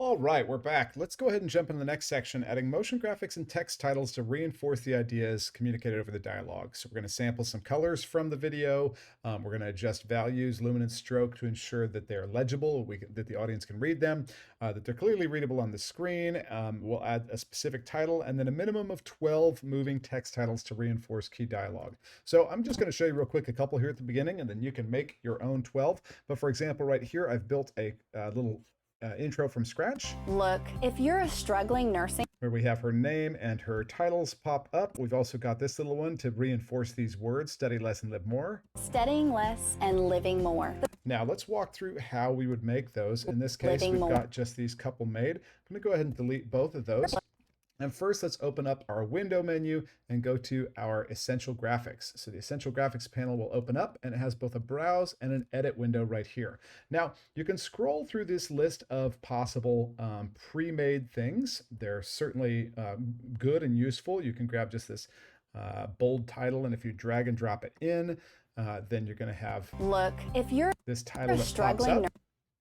All right, we're back. Let's go ahead and jump into the next section, adding motion graphics and text titles to reinforce the ideas communicated over the dialogue. So we're going to sample some colors from the video. We're going to adjust values, luminance, stroke to ensure that they're legible, that the audience can read them, that they're clearly readable on the screen. We'll add a specific title and then a minimum of 12 moving text titles to reinforce key dialogue. So I'm just going to show you real quick a couple here at the beginning, and then you can make your own 12. But for example, right here, I've built a little intro from scratch. Look, if you're a struggling nursing Where we have her name and her titles pop up. We've also got this little one to reinforce these words, study less and live more. studying less and living more. Now let's walk through how we would make those. In this case, we've got just these couple made. I'm going to go ahead and delete both of those. And first, let's open up our window menu and go to our essential graphics. So the essential graphics panel will open up and it has both a browse and an edit window right here. Now you can scroll through this list of possible pre-made things. They're certainly good and useful. You can grab just this bold title, and if you drag and drop it in, then you're going to have Look, if you're this title that pops up.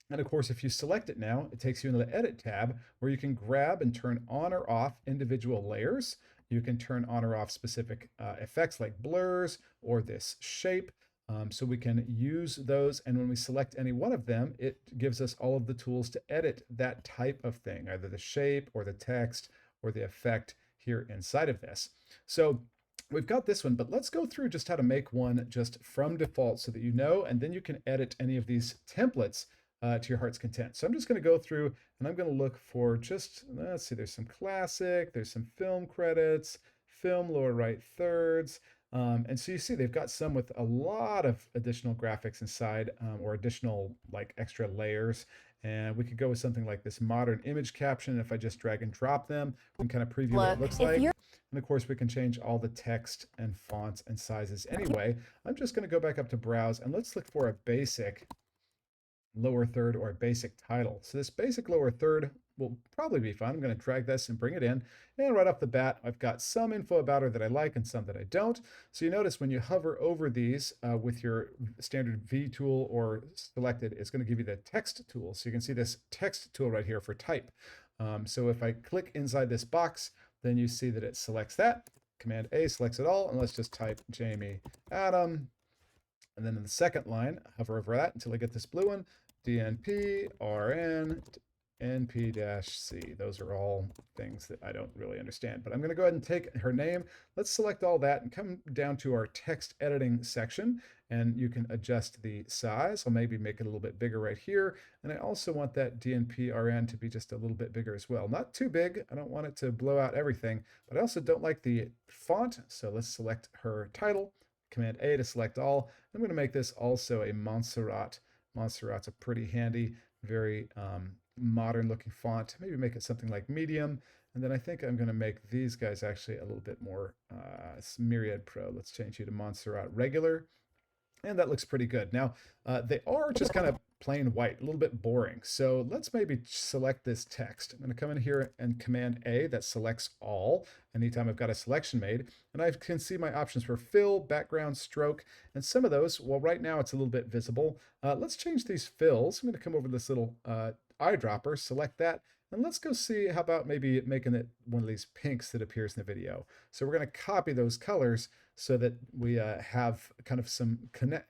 And of course, if you select it now, it takes you into the Edit tab where you can grab and turn on or off individual layers. You can turn on or off specific effects like blurs or this shape. So we can use those, and when we select any one of them, it gives us all of the tools to edit that type of thing, either the shape or the text or the effect here inside of this. So we've got this one, but let's go through just how to make one just from default so that you know, and then you can edit any of these templates to your heart's content. So I'm just going to go through and I'm going to look for just, let's see, there's some classic, there's some film credits, film lower right thirds. And so you see they've got some with a lot of additional graphics inside or additional like extra layers. And we could go with something like this modern image caption. If I just drag and drop them, we can kind of preview what it looks like. And of course, we can change all the text and fonts and sizes anyway. I'm just going to go back up to browse and let's look for a basic lower third or a basic title. So this basic lower third will probably be fun. I'm going to drag this and bring it in. And right off the bat, I've got some info about her that I like and some that I don't. So you notice when you hover over these with your standard V tool or selected, it's going to give you the text tool. So you can see this text tool right here for type. So if I click inside this box, then you see that it selects that. Command A selects it all. And let's just type Jamie Adam. And then in the second line, hover over that until I get this blue one. DNP, RN, NP-C. Those are all things that I don't really understand, but I'm going to go ahead and take her name. Let's select all that and come down to our text editing section, and you can adjust the size. I'll maybe make it a little bit bigger right here, and I also want that DNP-RN to be just a little bit bigger as well. Not too big. I don't want it to blow out everything, but I also don't like the font, so let's select her title. Command A to select all. I'm going to make this also a Montserrat. Montserrat's a pretty handy, very modern looking font. Maybe make it something like medium. And then I think I'm going to make these guys actually a little bit more Myriad Pro. Let's change you to Montserrat regular. And that looks pretty good. Now, they are just kind of plain white, a little bit boring. So let's maybe select this text. I'm going to come in here and Command A, that selects all anytime I've got a selection made. And I can see my options for fill, background, stroke, and some of those, well, right now it's a little bit visible. Let's change these fills. I'm going to come over to this little eyedropper, select that, and let's go see how about maybe making it one of these pinks that appears in the video. So we're going to copy those colors so that we have kind of some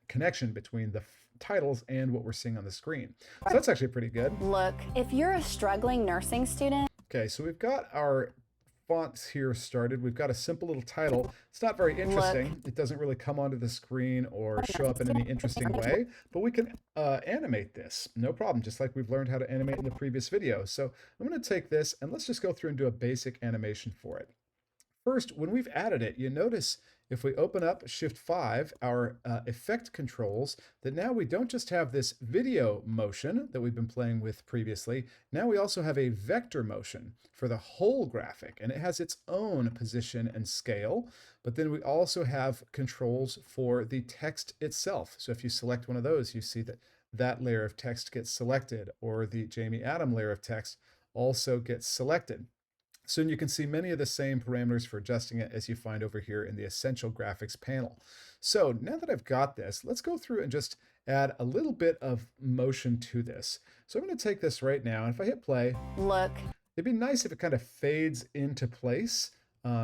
connection between the titles and what we're seeing on the screen. So that's actually pretty good. Look, if you're a struggling nursing student. Okay, so we've got our fonts here started. We've got a simple little title. It's not very interesting. It doesn't really come onto the screen or show up in any interesting way, but we can animate this. No problem, just like we've learned how to animate in the previous video. So I'm going to take this and let's just go through and do a basic animation for it. First, when we've added it, you notice if we open up Shift 5, our effect controls, that now we don't just have this video motion that we've been playing with previously. Now we also have a vector motion for the whole graphic, and it has its own position and scale. But then we also have controls for the text itself. So if you select one of those, you see that that layer of text gets selected, or the Jamie Adam layer of text also gets selected. So you can see many of the same parameters for adjusting it as you find over here in the Essential Graphics panel. So now that I've got this, let's go through and just add a little bit of motion to this. So I'm going to take this right now, and if I hit play, look, it'd be nice if it kind of fades into place.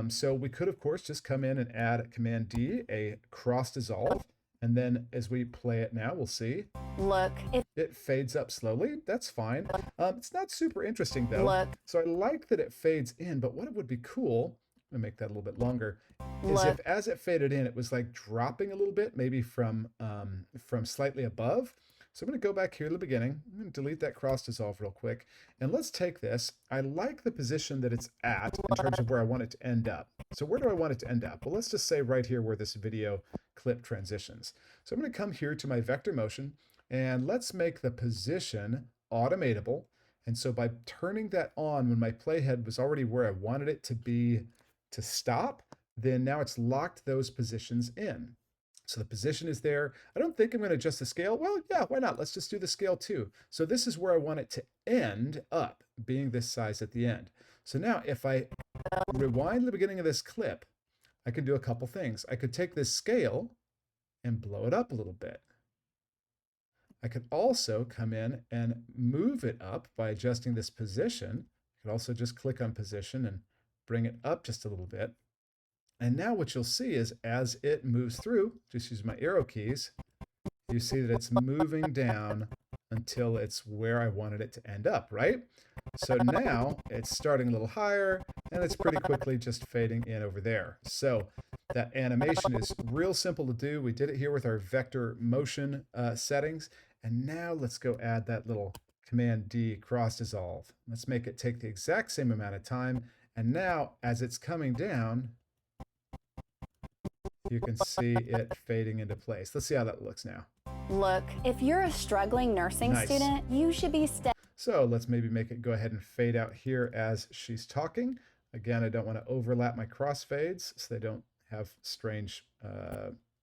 So we could, of course, just come in and add Command D, a cross dissolve. And then as we play it now, we'll see. look, It fades up slowly. That's fine. It's not super interesting, though. look, So I like that it fades in, but what would be cool, I'm going to make that a little bit longer, is look, if as it faded in, it was like dropping a little bit, maybe from slightly above. So I'm going to go back here to the beginning. I'm going to delete that cross dissolve real quick. And let's take this. I like the position that it's at in terms of where I want it to end up. So where do I want it to end up? Well, let's just say right here where this video clip transitions. So I'm going to come here to my vector motion, and let's make the position automatable. And so by turning that on when my playhead was already where I wanted it to be to stop, then now it's locked those positions in. So the position is there. I don't think I'm going to adjust the scale. Well, yeah, why not? Let's just do the scale too. So this is where I want it to end up, being this size at the end. So now if I rewind the beginning of this clip, I can do a couple things. I could take this scale and blow it up a little bit. I could also come in and move it up by adjusting this position. I could also just click on position and bring it up just a little bit. And now what you'll see is as it moves through, just use my arrow keys, you see that it's moving down until it's where I wanted it to end up, right? So now it's starting a little higher, and it's pretty quickly just fading in over there. So that animation is real simple to do. We did it here with our vector motion settings. And now let's go add that little Command D cross dissolve. Let's make it take the exact same amount of time. And now as it's coming down, you can see it fading into place. Let's see how that looks now. look. If you're a struggling nursing Nice. student, you should be So let's maybe make it go ahead and fade out here as she's talking. Again, I don't want to overlap my crossfades so they don't have strange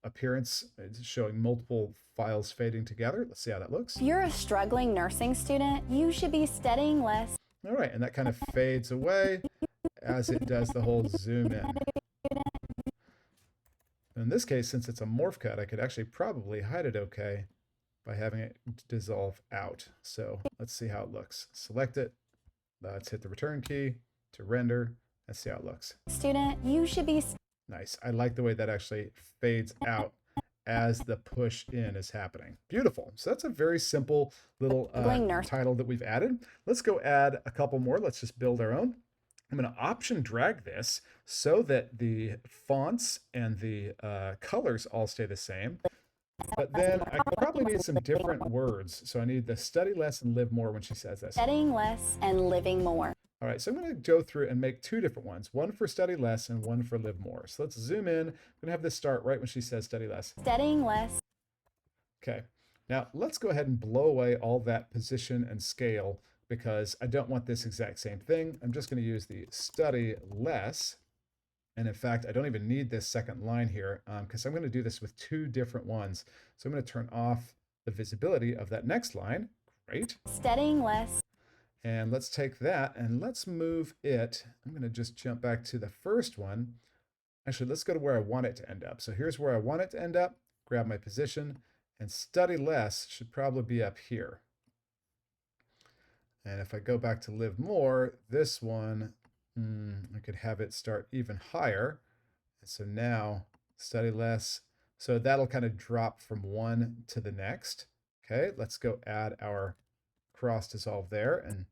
appearance. It's showing multiple files fading together. Let's see how that looks. If you're a struggling nursing student, you should be studying less. All right, and that kind of fades away as it does the whole zoom in. In this case, since it's a morph cut, I could actually probably hide it okay by having it dissolve out. So let's see how it looks. Select it. Let's hit the return key to render. Let's see how it looks. Student, you should be Nice. I like the way that actually fades out as the push in is happening. Beautiful. So that's a very simple little title that we've added. Let's go add a couple more. Let's just build our own. I'm going to option drag this so that the fonts and the colors all stay the same. But then I probably need some different words. So I need the study less and live more when she says this. studying less and living more. All right, so I'm going to go through and make two different ones, one for study less and one for live more. So let's zoom in. I'm going to have this start right when she says study less. Studying less. Okay, now let's go ahead and blow away all that position and scale because I don't want this exact same thing. I'm just going to use the study less. And in fact, I don't even need this second line here because I'm going to do this with two different ones. So I'm going to turn off the visibility of that next line. Great. Studying less. And let's take that and let's move it. I'm going to just jump back to the first one. Actually, let's go to where I want it to end up. So here's where I want it to end up. Grab my position, and study less should probably be up here. And if I go back to live more, this one, I could have it start even higher. And so now study less. So that'll kind of drop from one to the next. Okay, let's go add our cross dissolve there and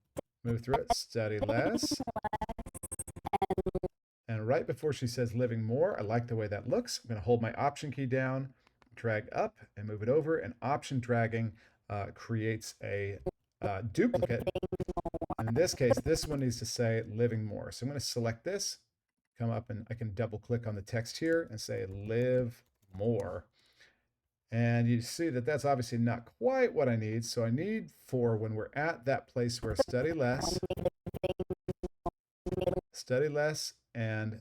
move through it. Study less. And right before she says living more, I like the way that looks. I'm going to hold my option key down, drag up and move it over. And option dragging creates a duplicate. In this case, this one needs to say living more. So I'm going to select this, come up, and I can double click on the text here and say live more. And you see that that's obviously not quite what I need. So I need for when we're at that place where study less, and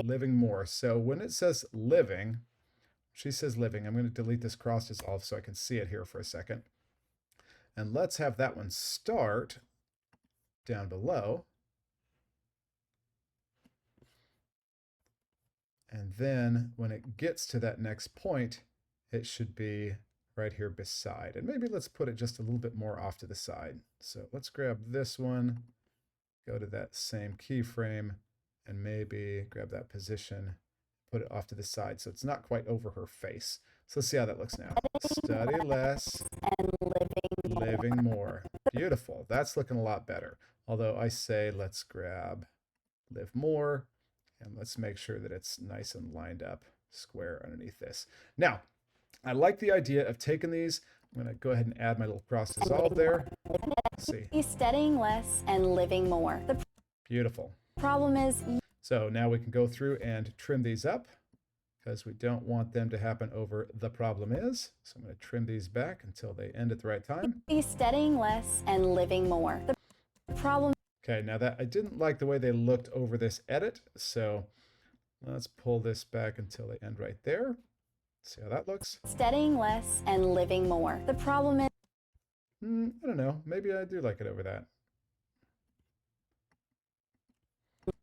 living more. So when it says living, she says living, I'm going to delete this cross dissolve so I can see it here for a second. And let's have that one start down below. And then when it gets to that next point, it should be right here beside. And maybe let's put it just a little bit more off to the side. So let's grab this one, go to that same keyframe, and maybe grab that position, put it off to the side so it's not quite over her face. So let's see how that looks now. Study less and living more. Beautiful. That's looking a lot better. Although I say let's grab live more, and let's make sure that it's nice and lined up square underneath this. Now, I like the idea of taking these. I'm going to go ahead and add my little cross dissolve there. Let's see. Studying less and living more. The Beautiful. problem is So now we can go through and trim these up because we don't want them to happen over the problem is. So I'm going to trim these back until they end at the right time. studying less and living more. The problem Okay, now that I didn't like the way they looked over this edit, so let's pull this back until they end right there. See how that looks? studying less and living more. The problem is I don't know. Maybe I do like it over that.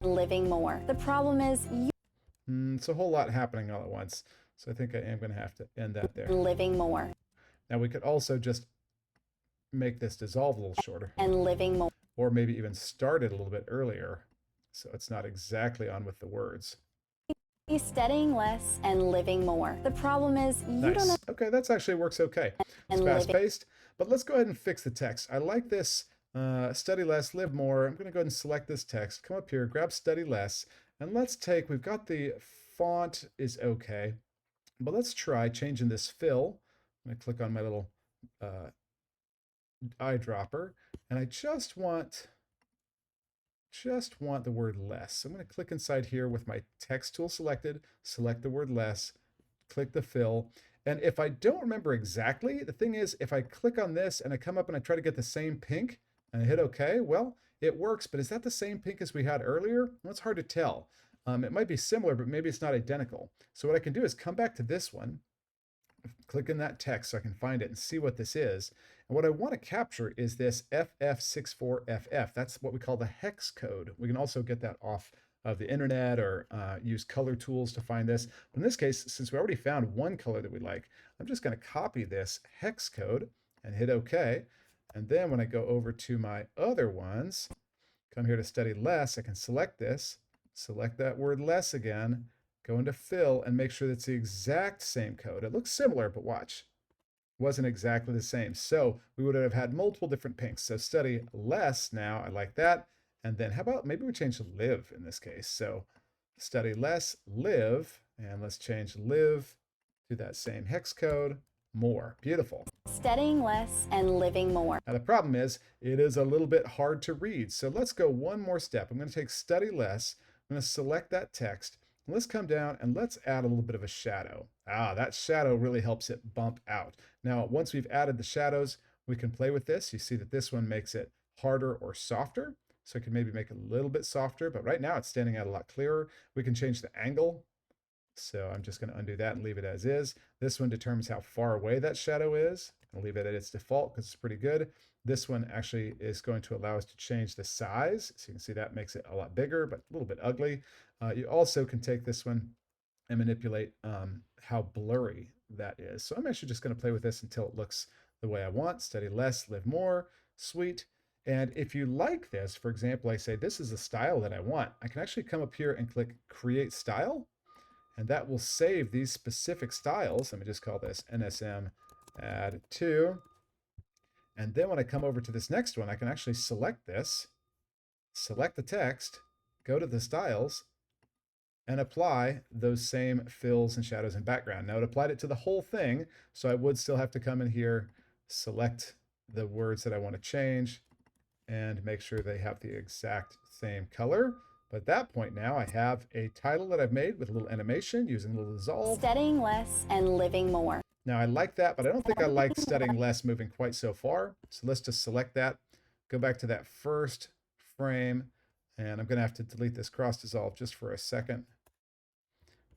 living more. The problem is It's a whole lot happening all at once, so I think I am going to have to end that there. living more Now we could also just make this dissolve a little shorter, and living more. or maybe even start it a little bit earlier, so it's not exactly on with the words. Studying less and living more. The problem is you Nice. don't know Okay, that's actually works okay. It's and living. fast-paced, but let's go ahead and fix the text. I like this study less, live more. I'm going to go ahead and select this text, come up here, grab study less, and let's take, we've got the font is okay, but let's try changing this fill. I'm going to click on my little eyedropper, and I just want the word less. So I'm going to click inside here with my text tool selected, select the word less, click the fill. And if I don't remember exactly, the thing is, if I click on this and I come up and I try to get the same pink and I hit OK, well, it works. But is that the same pink as we had earlier? Well, it's hard to tell. It might be similar, but maybe it's not identical. So what I can do is come back to this one, click in that text so I can find it and see what this is. And what I want to capture is this FF64FF. That's what we call the hex code. We can also get that off of the internet or use color tools to find this. But in this case, since we already found one color that we like, I'm just going to copy this hex code and hit OK. And then when I go over to my other ones, come here to study less, I can select this, select that word less again, go into fill and make sure that's the exact same code. It looks similar, but watch. It wasn't exactly the same. So we would have had multiple different pinks. So study less now, I like that. And then how about maybe we change live in this case. So study less, live, and let's change live to that same hex code, more. Beautiful. Studying less and living more. Now the problem is it is a little bit hard to read. So let's go one more step. I'm going to take study less. I'm going to select that text. Let's come down and let's add a little bit of a shadow. That shadow really helps it bump out. Now, once we've added the shadows, we can play with this. You see that this one makes it harder or softer. So I can maybe make it a little bit softer, but right now it's standing out a lot clearer. We can change the angle. So I'm just going to undo that and leave it as is. This one determines how far away that shadow is. I'll leave it at its default because it's pretty good. This one actually is going to allow us to change the size. So you can see that makes it a lot bigger, but a little bit ugly. You also can take this one and manipulate how blurry that is. So I'm actually just going to play with this until it looks the way I want. Study less, live more. Sweet. And if you like this, for example, I say this is the style that I want, I can actually come up here and click Create Style, and that will save these specific styles. Let me just call this NSM Add To. And then when I come over to this next one, I can actually select this, select the text, go to the styles, and apply those same fills and shadows and background. Now it applied it to the whole thing, so I would still have to come in here, select the words that I want to change, and make sure they have the exact same color. But at that point now, I have a title that I've made with a little animation using a little dissolve. Studying less and living more. Now I like that, but I don't think I like studying less moving quite so far. So let's just select that, go back to that first frame, and I'm going to have to delete this cross dissolve just for a second.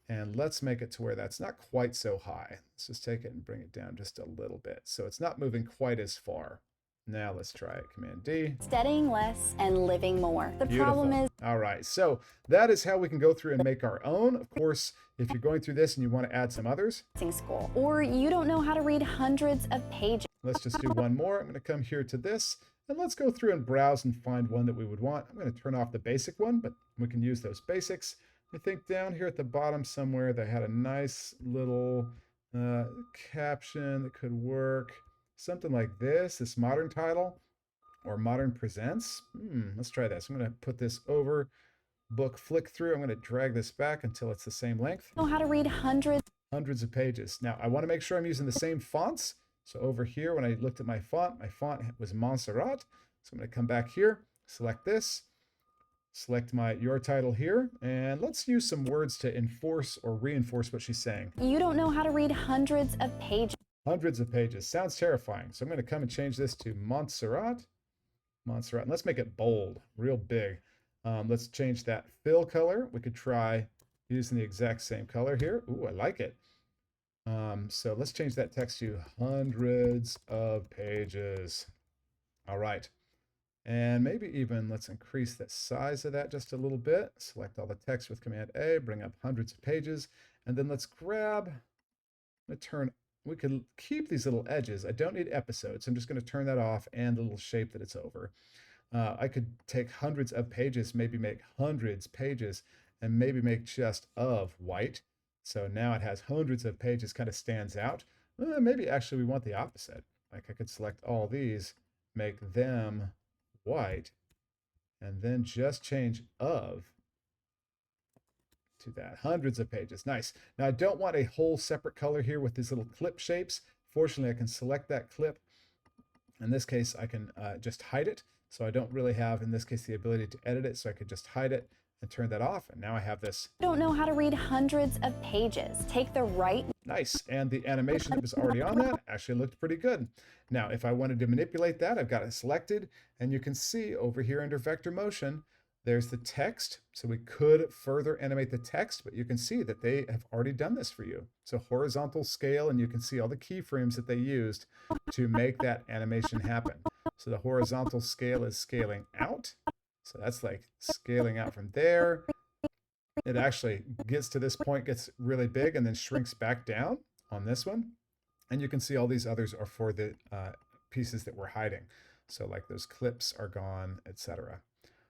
And let's make it to where that's not quite so high. Let's just take it and bring it down just a little bit. So it's not moving quite as far. Now let's try it. Command D. Studying less and living more. The Beautiful. problem is All right, so that is how we can go through and make our own. Of course, if you're going through this and you want to add some others, school, or you don't know how to read hundreds of pages. let's just do one more. I'm going to come here to this, and let's go through and browse and find one that we would want. I'm going to turn off the basic one, but we can use those basics. I think down here at the bottom somewhere, they had a nice little caption that could work. Something like this modern title or modern presents. Let's try this. I'm going to put this over book flick through. I'm going to drag this back until it's the same length. Know how to read Hundreds of pages. Now I want to make sure I'm using the same fonts. So over here, when I looked at my font was Montserrat. So I'm going to come back here, select this, select your title here, and let's use some words to enforce or reinforce what she's saying. You don't know how to read hundreds of pages. Hundreds of pages. Sounds terrifying. So I'm going to come and change this to Montserrat. Montserrat. And let's make it bold, real big. Let's change that fill color. We could try using the exact same color here. Ooh, I like it. So let's change that text to hundreds of pages. All right. And maybe even let's increase the size of that just a little bit. Select all the text with Command A, bring up hundreds of pages, and then let's grab, we can keep these little edges. I don't need episodes. I'm just going to turn that off and the little shape that it's over. I could take hundreds of pages, maybe make hundreds pages, and maybe make just of white. So now it has hundreds of pages, kind of stands out. Maybe actually we want the opposite. Like I could select all these, make them white, and then just change of to that. Hundreds of pages. Nice. Now I don't want a whole separate color here with these little clip shapes. Fortunately, I can select that clip. In this case, I can just hide it. So I don't really have, in this case, the ability to edit it. So I could just hide it and turn that off. And now I have this. You don't know how to read hundreds of pages. Take the right. Nice. And the animation that was already on that actually looked pretty good. Now, if I wanted to manipulate that, I've got it selected. And you can see over here under vector motion, there's the text. So we could further animate the text, but you can see that they have already done this for you. So horizontal scale, and you can see all the keyframes that they used to make that animation happen. So the horizontal scale is scaling out. So that's like scaling out from there. It actually gets to this point, gets really big, and then shrinks back down on this one. And you can see all these others are for the pieces that we're hiding. So like those clips are gone, etc.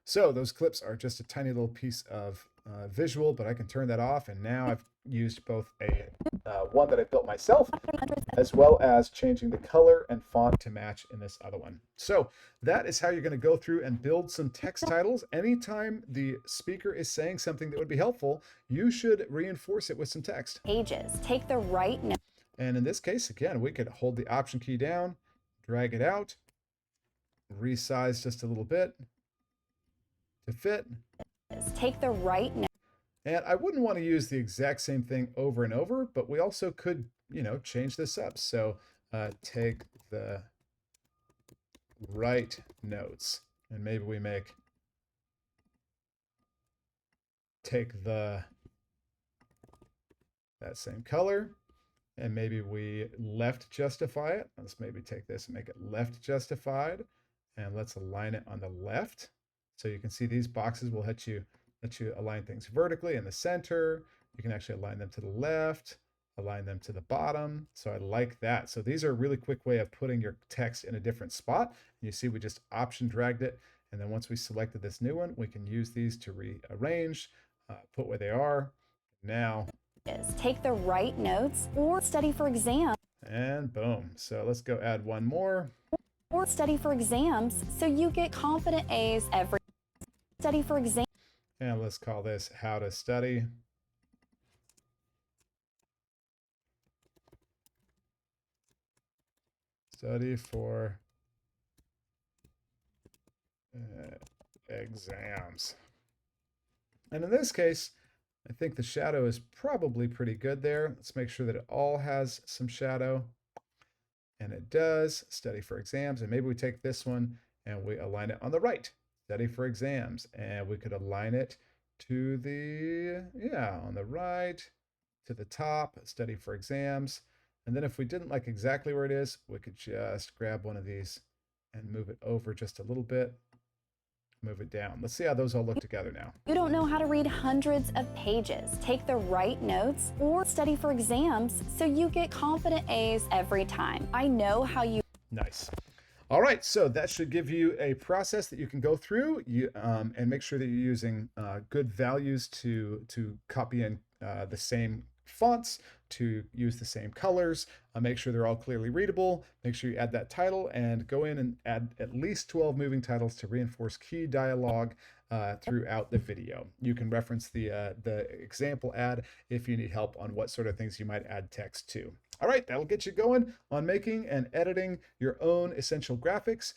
So those clips are just a tiny little piece of visual, but I can turn that off. And now I've used both a one that I built myself, as well as changing the color and font to match in this other one. So that is how you're going to go through and build some text titles. Anytime the speaker is saying something that would be helpful, you should reinforce it with some text. Pages. Take the right note. And in this case, again, we could hold the Option key down, drag it out, resize just a little bit to fit. Take the right note. And I wouldn't want to use the exact same thing over and over, but we also could, change this up. So take the right notes, and maybe we take that same color, and maybe we left justify it. Let's maybe take this and make it left justified, and let's align it on the left. So you can see these boxes will let you align things vertically in the center. You can actually align them to the left, align them to the bottom. So I like that. So these are a really quick way of putting your text in a different spot. And you see we just Option dragged it. And then once we selected this new one, we can use these to rearrange, put where they are. Now, take the right notes or study for exams. And boom. So let's go add one more. Or study for exams so you get confident A's every. Study for exams. And let's call this How to Study. Study for exams. And in this case, I think the shadow is probably pretty good there. Let's make sure that it all has some shadow. And it does. Study for exams. And maybe we take this one and we align it on the right. Study for exams. And we could align it to on the right, to the top, study for exams. And then if we didn't like exactly where it is, we could just grab one of these and move it over just a little bit. Move it down. Let's see how those all look together now. You don't know how to read hundreds of pages, take the right notes, or study for exams so you get confident A's every time. I know how you... Nice. All right, so that should give you a process that you can go through and make sure that you're using good values to copy in the same fonts, to use the same colors, make sure they're all clearly readable, make sure you add that title, and go in and add at least 12 moving titles to reinforce key dialogue throughout the video. You can reference the example ad if you need help on what sort of things you might add text to. All right, that'll get you going on making and editing your own essential graphics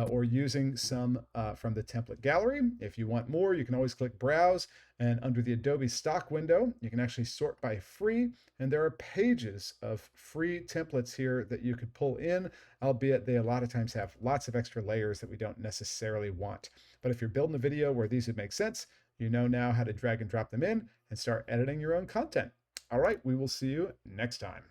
or using some from the template gallery. If you want more, you can always click Browse, and under the Adobe Stock window, you can actually sort by free, and there are pages of free templates here that you could pull in, albeit they a lot of times have lots of extra layers that we don't necessarily want. But if you're building a video where these would make sense, you know now how to drag and drop them in and start editing your own content. All right, we will see you next time.